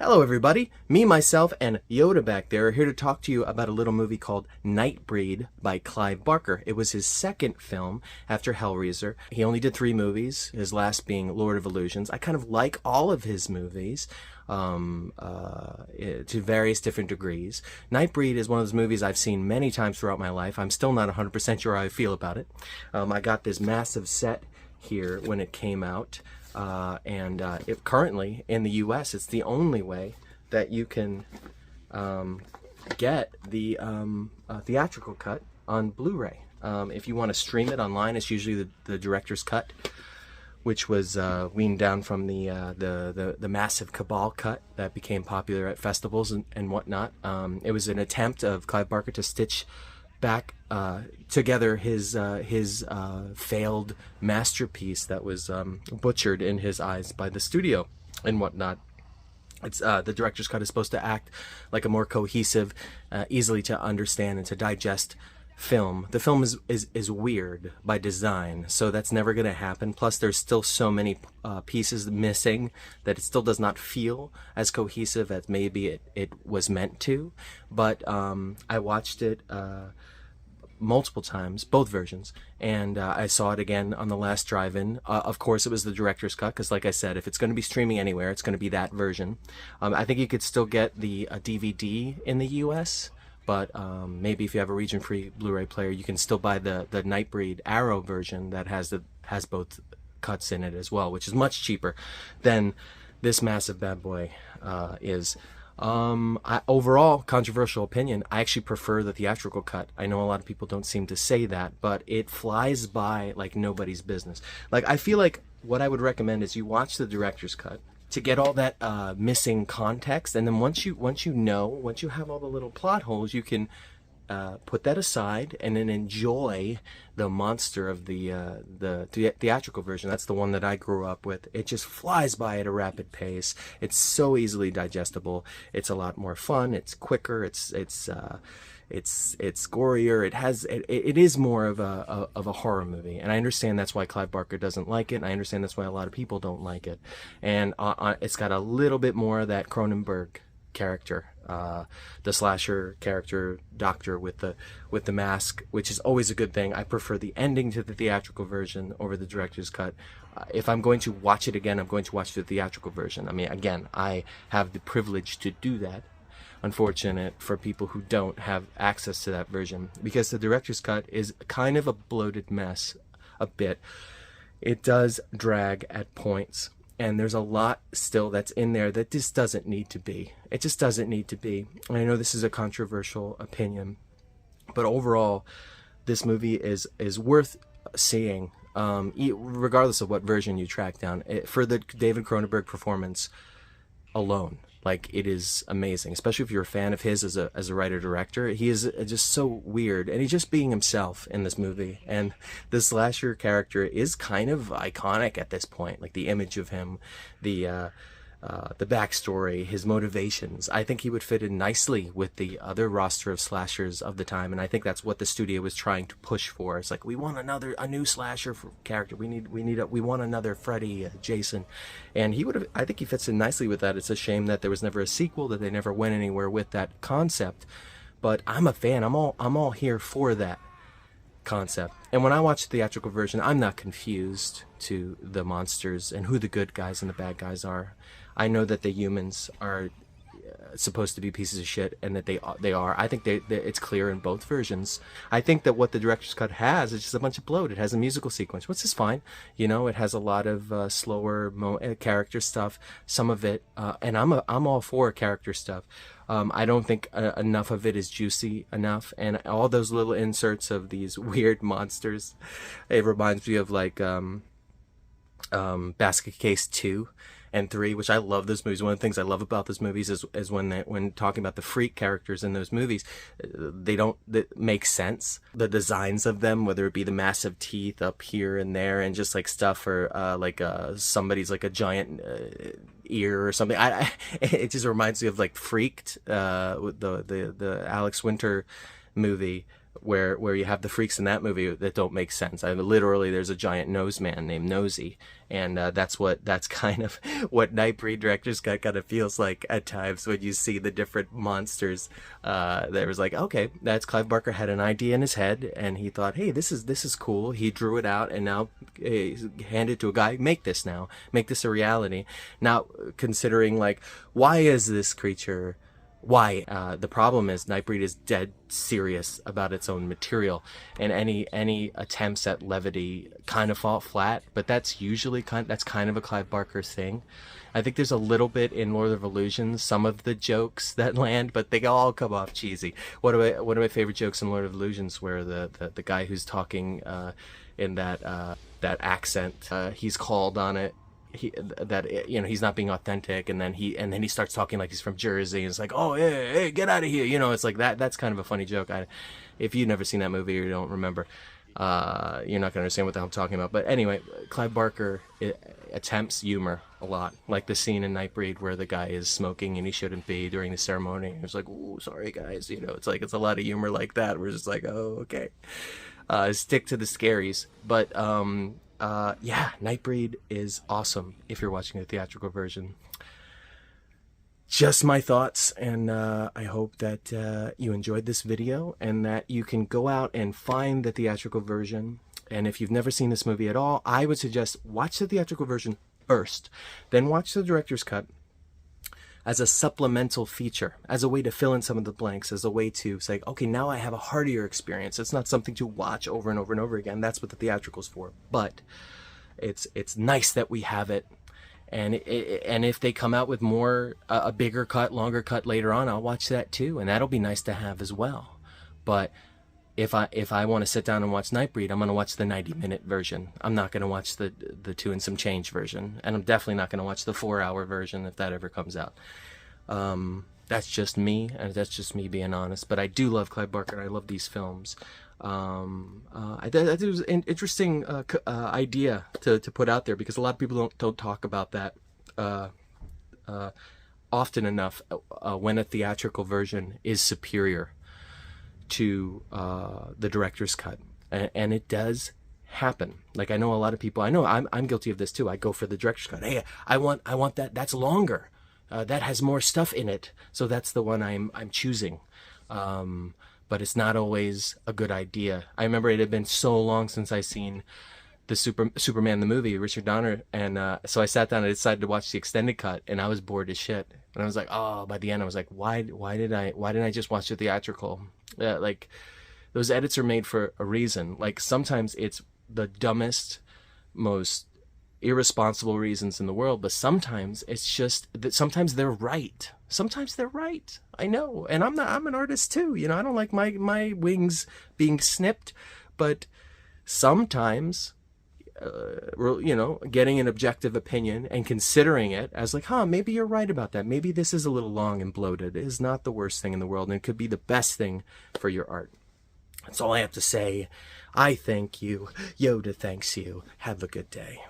Hello everybody, me, myself, and Yoda back there are here to talk to you about a little movie called Nightbreed by Clive Barker. It was his second film after Hellraiser. He only did 3 movies, his last being Lord of Illusions. I kind of like all of his movies to various different degrees. Nightbreed is one of those movies I've seen many times throughout my life. I'm still not 100% sure how I feel about it. I got this massive set here when it came out. It currently in the US, it's the only way that you can get the theatrical cut on Blu-ray. If you want to stream it online, it's usually the director's cut, which was weaned down from the massive Cabal cut that became popular at festivals and whatnot. It was an attempt of Clive Barker to stitch back together his failed masterpiece that was butchered in his eyes by the studio and whatnot. It's the director's cut is supposed to act like a more cohesive, easily to understand and to digest film. The film is weird by design, so that's never going to happen. Plus, there's still so many pieces missing that it still does not feel as cohesive as maybe it was meant to. But I watched it multiple times, both versions, and I saw it again on the last drive-in. Of course, it was the director's cut, because like I said, if it's going to be streaming anywhere, it's going to be that version. I think you could still get the DVD in the US, but maybe if you have a region-free Blu-ray player, you can still buy the Nightbreed Arrow version that has both cuts in it as well, which is much cheaper than this massive bad boy is. Overall, controversial opinion, I actually prefer the theatrical cut. I know a lot of people don't seem to say that, but it flies by like nobody's business. Like, I feel like what I would recommend is you watch the director's cut to get all that missing context, and then once you have all the little plot holes, you can put that aside and then enjoy the monster of the theatrical version. That's the one that I grew up with. It just flies by at a rapid pace. It's so easily digestible. It's a lot more fun. It's quicker. It's gorier. It is more of a horror movie, and I understand that's why Clive Barker doesn't like it, and I understand that's why a lot of people don't like it. And it's got a little bit more of that Cronenberg character, the slasher character doctor with the mask, which is always a good thing. I prefer the ending to the theatrical version over the director's cut. If I'm going to watch it again, I'm going to watch the theatrical version. I mean, again, I have the privilege to do that. Unfortunate for people who don't have access to that version, because the director's cut is kind of a bloated mess a bit. It does drag at points, and there's a lot still that's in there that just doesn't need to be. It just doesn't need to be. And I know this is a controversial opinion, but overall, this movie is worth seeing, regardless of what version you track down. For the David Cronenberg performance alone, like, it is amazing, especially if you're a fan of his as a writer-director. He is just so weird, and he's just being himself in this movie. And the slasher character is kind of iconic at this point, like the image of him, the backstory, his motivations. I think he would fit in nicely with the other roster of slashers of the time, and I think that's what the studio was trying to push for. It's like, we want a new slasher character. We want another Freddy, Jason, and I think he fits in nicely with that. It's a shame that there was never a sequel, that they never went anywhere with that concept. But I'm a fan. I'm all here for that concept. And when I watch the theatrical version, I'm not confused to the monsters and who the good guys and the bad guys are. I know that the humans are supposed to be pieces of shit, and that they are. I think it's clear in both versions. I think that what the director's cut has is just a bunch of bloat. It has a musical sequence, which is fine. It has a lot of slower character stuff. Some of it, and I'm all for character stuff. I don't think enough of it is juicy enough, and all those little inserts of these weird monsters, it reminds me of like Basket Case 2 and 3, which I love those movies. One of the things I love about those movies is when talking about the freak characters in those movies, they make sense. The designs of them, whether it be the massive teeth up here and there, and just like stuff, or somebody's like a giant ear or something. It just reminds me of like Freaked, with the Alex Winter movie, where you have the freaks in that movie that don't make sense. Literally, there's a giant nose man named Nosy, and that's kind of what Nightbreed director's cut kind of feels like at times when you see the different monsters. There was like, okay, that's Clive Barker had an idea in his head, and he thought, hey, this is cool. He drew it out, and now hand it to a guy. Make this a reality. Now, considering like, why is this creature? Why? The problem is Nightbreed is dead serious about its own material, and any attempts at levity kind of fall flat. But that's usually kind of a Clive Barker thing. I think there's a little bit in Lord of Illusions, some of the jokes that land, but they all come off cheesy. One of my favorite jokes in Lord of Illusions, where the guy who's talking in that accent, he's called on it. He's not being authentic, and then he starts talking like he's from Jersey, and it's like, oh, hey, get out of here, it's like that's kind of a funny joke. If you've never seen that movie or you don't remember, you're not gonna understand what the hell I'm talking about. But anyway, Clive Barker attempts humor a lot, like the scene in Nightbreed where the guy is smoking and he shouldn't be during the ceremony. It's like, oh, sorry guys, it's like, it's a lot of humor like that. We're just like, oh, okay, stick to the scaries. But yeah, Nightbreed is awesome if you're watching the theatrical version. Just my thoughts, and I hope that you enjoyed this video and that you can go out and find the theatrical version. And if you've never seen this movie at all, I would suggest watch the theatrical version first, then watch the director's cut as a supplemental feature, as a way to fill in some of the blanks, as a way to say, okay, now I have a heartier experience. It's not something to watch over and over and over again. That's what the theatrical's for. But it's nice that we have it. And if they come out with more, a bigger cut, longer cut later on, I'll watch that too. And that'll be nice to have as well. But if I want to sit down and watch Nightbreed, I'm going to watch the 90-minute version. I'm not going to watch the 2 and some change version. And I'm definitely not going to watch the 4-hour version if that ever comes out. That's just me, and that's just me being honest. But I do love Clive Barker, and I love these films. I thought it was an interesting idea to put out there, because a lot of people don't talk about that often enough, when a theatrical version is superior to the director's cut, and it does happen. Like, I know a lot of people, I know I'm guilty of this too. I go for the director's cut. Hey, I want that. That's longer. That has more stuff in it. So that's the one I'm choosing. But it's not always a good idea. I remember it had been so long since I seen the Superman the movie, Richard Donner, and so I sat down and decided to watch the extended cut, and I was bored as shit. And I was like, oh, by the end I was like, why didn't I just watch the theatrical? Like, those edits are made for a reason. Like, sometimes it's the dumbest, most irresponsible reasons in the world, but sometimes it's just that sometimes they're right. Sometimes they're right. I know, and I'm an artist too. I don't like my wings being snipped, but sometimes getting an objective opinion and considering it as like, maybe you're right about that. Maybe this is a little long and bloated. It is not the worst thing in the world, and it could be the best thing for your art. That's all I have to say. I thank you. Yoda thanks you. Have a good day.